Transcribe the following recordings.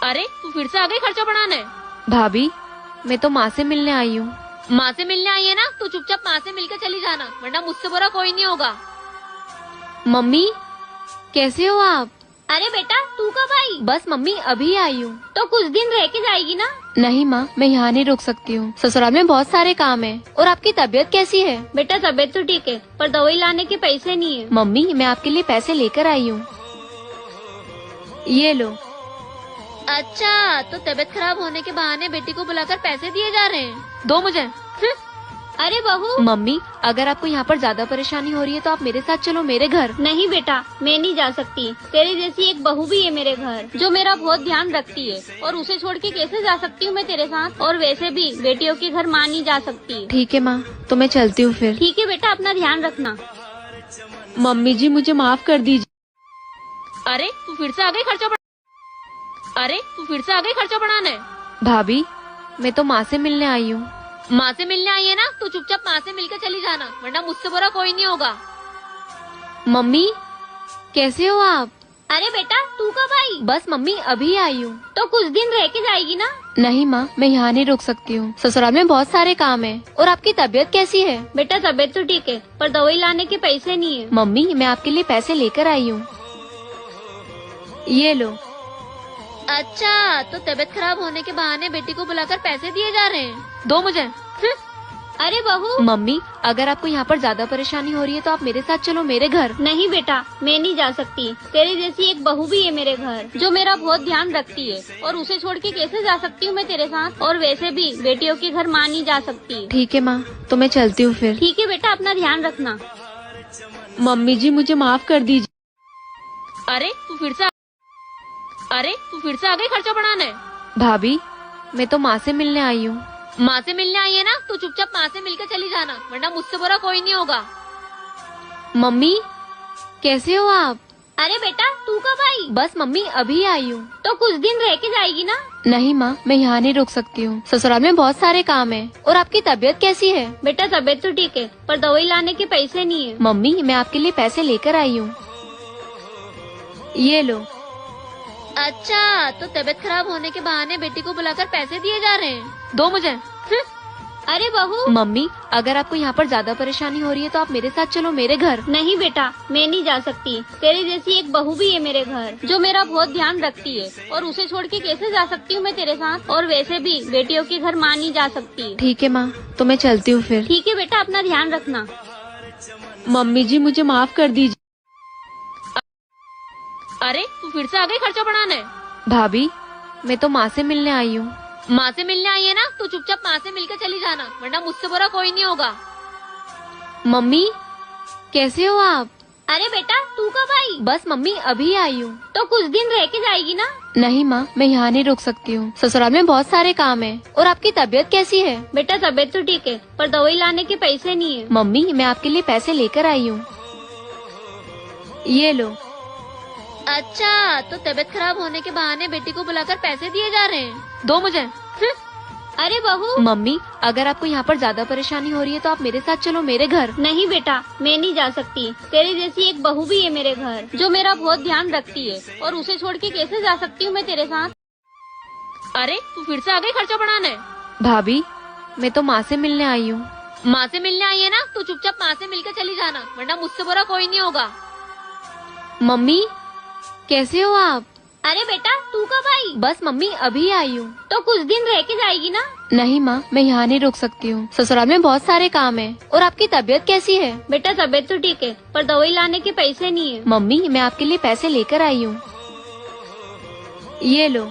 अरे तू फिर से आ गई खर्चा बढ़ाने। भाभी, मैं तो माँ से मिलने आई हूँ। माँ से मिलने आई है ना, तू चुपचाप माँ से मिलकर चली जाना, वरना मुझसे बुरा कोई नहीं होगा। मम्मी, कैसे हो आप? अरे बेटा, तू कब आई? बस मम्मी, अभी आई हूँ। तो कुछ दिन रह के जाएगी ना? नहीं माँ, मैं यहाँ नहीं रुक सकती हूँ। ससुराल में बहुत सारे काम है। और आपकी तबीयत कैसी है? बेटा तबीयत तो ठीक है, पर दवाई लाने के पैसे नहीं है। मम्मी, मैं आपके लिए पैसे लेकर आई हूँ, ये लो। अच्छा, तो तबीयत खराब होने के बहाने बेटी को बुलाकर पैसे दिए जा रहे हैं। दो मुझे। अरे बहू। मम्मी, अगर आपको यहाँ पर ज्यादा परेशानी हो रही है तो आप मेरे साथ चलो मेरे घर। नहीं बेटा, मैं नहीं जा सकती। तेरे जैसी एक बहू भी है मेरे घर, जो मेरा बहुत ध्यान रखती है, और उसे छोड़ के कैसे जा सकती हूँ मैं तेरे साथ? और वैसे भी बेटियों के घर माँ नहीं जा सकती। ठीक है माँ, तो मैं चलती हूँ फिर। ठीक है बेटा, अपना ध्यान रखना। मम्मी जी, मुझे माफ कर दीजिए। अरे तू फिर से आ गई खर्चा बढ़ाने। भाभी, मैं तो माँ से मिलने आई हूँ। माँ से मिलने आई है ना, तू चुपचाप माँ से मिलकर चली जाना, वरना मुझसे बुरा कोई नहीं होगा। मम्मी, कैसे हो आप? अरे बेटा, तू कब आई? बस मम्मी, अभी आई हूँ। तो कुछ दिन रह के जाएगी ना? नहीं माँ, मैं यहाँ नहीं रुक सकती हूँ। ससुराल में बहुत सारे काम है। और आपकी तबीयत कैसी है? बेटा तबीयत तो ठीक है, पर दवाई लाने के पैसे नहीं है। मम्मी, मैं आपके लिए पैसे लेकर आई हूँ, ये लो। अच्छा, तो तबीयत खराब होने के बहाने बेटी को बुलाकर पैसे दिए जा रहे हैं। दो मुझे। अरे बहू। मम्मी, अगर आपको यहाँ पर ज्यादा परेशानी हो रही है तो आप मेरे साथ चलो मेरे घर। नहीं बेटा, मैं नहीं जा सकती। तेरे जैसी एक बहू भी है मेरे घर, जो मेरा बहुत ध्यान रखती है, और उसे छोड़ के कैसे जा सकती हूँ मैं तेरे साथ? और वैसे भी बेटियों के घर माँ नहीं जा सकती। ठीक है माँ, तो मैं चलती हूँ फिर। ठीक है बेटा, अपना ध्यान रखना। मम्मी जी, मुझे माफ कर दीजिए। अरे तू फिर से आ गई खर्चा बढ़ाने। भाभी, मैं तो माँ से मिलने आई हूँ। माँ से मिलने आई है ना, तू चुपचाप माँ से मिलकर चली जाना, वरना मुझसे बुरा कोई नहीं होगा। मम्मी, कैसे हो आप? अरे बेटा, तू कब आई? बस मम्मी, अभी आई हूँ। तो कुछ दिन रह के जाएगी ना? नहीं माँ, मैं यहाँ नहीं रुक सकती हूँ। ससुराल में बहुत सारे काम है। और आपकी तबीयत कैसी है? बेटा तबीयत तो ठीक है, पर दवाई लाने के पैसे नहीं है। मम्मी, मैं आपके लिए पैसे लेकर आई हूँ, ये लो। अच्छा, तो तबीयत खराब होने के बहाने बेटी को बुलाकर पैसे दिए जा रहे हैं। दो मुझे। अरे बहू। मम्मी, अगर आपको यहाँ पर ज्यादा परेशानी हो रही है तो आप मेरे साथ चलो मेरे घर। नहीं बेटा, मैं नहीं जा सकती। तेरे जैसी एक बहू भी है मेरे घर, जो मेरा बहुत ध्यान रखती है, और उसे छोड़ के कैसे जा सकती हूँ मैं तेरे साथ? और वैसे भी बेटियों के घर माँ नहीं जा सकती। ठीक है माँ, तो मैं चलती हूँ फिर। ठीक है बेटा, अपना ध्यान रखना। मम्मी जी, मुझे माफ कर दीजिए। अरे तू फिर से आ गई खर्चा बढ़ाने। भाभी, मैं तो माँ से मिलने आई हूँ। माँ से मिलने आई है ना, तू चुपचाप माँ से मिलकर चली जाना, वरना मुझसे बुरा कोई नहीं होगा। मम्मी, कैसे हो आप? अरे बेटा, तू कब आई? बस मम्मी, अभी आई हूँ। तो कुछ दिन रह के जाएगी ना? नहीं माँ, मैं यहाँ नहीं रुक सकती हूँ। ससुराल में बहुत सारे काम है। और आपकी तबीयत कैसी है? बेटा तबीयत तो ठीक है, पर दवाई लाने के पैसे नहीं है। मम्मी, मैं आपके लिए पैसे लेकर आई हूँ, ये लो। अच्छा, तो तबीयत खराब होने के बहाने बेटी को बुलाकर पैसे दिए जा रहे हैं। दो मुझे। अरे बहू। मम्मी, अगर आपको यहाँ पर ज्यादा परेशानी हो रही है तो आप मेरे साथ चलो मेरे घर। नहीं बेटा, मैं नहीं जा सकती। तेरे जैसी एक बहू भी है मेरे घर, जो मेरा बहुत ध्यान रखती है, और उसे छोड़ के कैसे जा सकती हूँ मैं तेरे साथ? अरे तू फिर से आ गई खर्चा बढ़ाने। भाभी, मैं तो माँ से मिलने आई हूँ। माँ से मिलने आई है ना, तू चुपचाप माँ से मिलकर चली जाना, वरना मुझसे बुरा कोई नहीं होगा। मम्मी, कैसे हो आप? अरे बेटा, तू कब आई? बस मम्मी, अभी आई हूँ। तो कुछ दिन रह के जाएगी ना? नहीं माँ, मैं यहाँ नहीं रुक सकती हूँ। ससुराल में बहुत सारे काम है। और आपकी तबीयत कैसी है? बेटा तबीयत तो ठीक है, पर दवाई लाने के पैसे नहीं है। मम्मी, मैं आपके लिए पैसे लेकर आई हूँ, ये लो।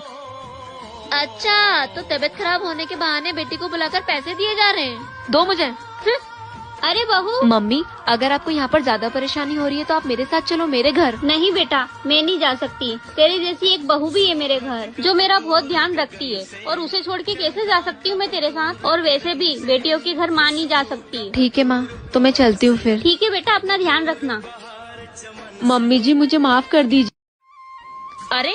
अच्छा, तो तबीयत खराब होने के बहाने बेटी को बुलाकर पैसे दिए जा रहे हैं। दो मुझे। अरे बहू। मम्मी, अगर आपको यहाँ पर ज्यादा परेशानी हो रही है तो आप मेरे साथ चलो मेरे घर। नहीं बेटा, मैं नहीं जा सकती। तेरे जैसी एक बहू भी है मेरे घर, जो मेरा बहुत ध्यान रखती है, और उसे छोड़ के कैसे जा सकती हूँ मैं तेरे साथ? और वैसे भी बेटियों के घर माँ नहीं जा सकती। ठीक है माँ, तो मैं चलती हूँ फिर। ठीक है बेटा, अपना ध्यान रखना। मम्मी जी, मुझे माफ कर दीजिए। अरे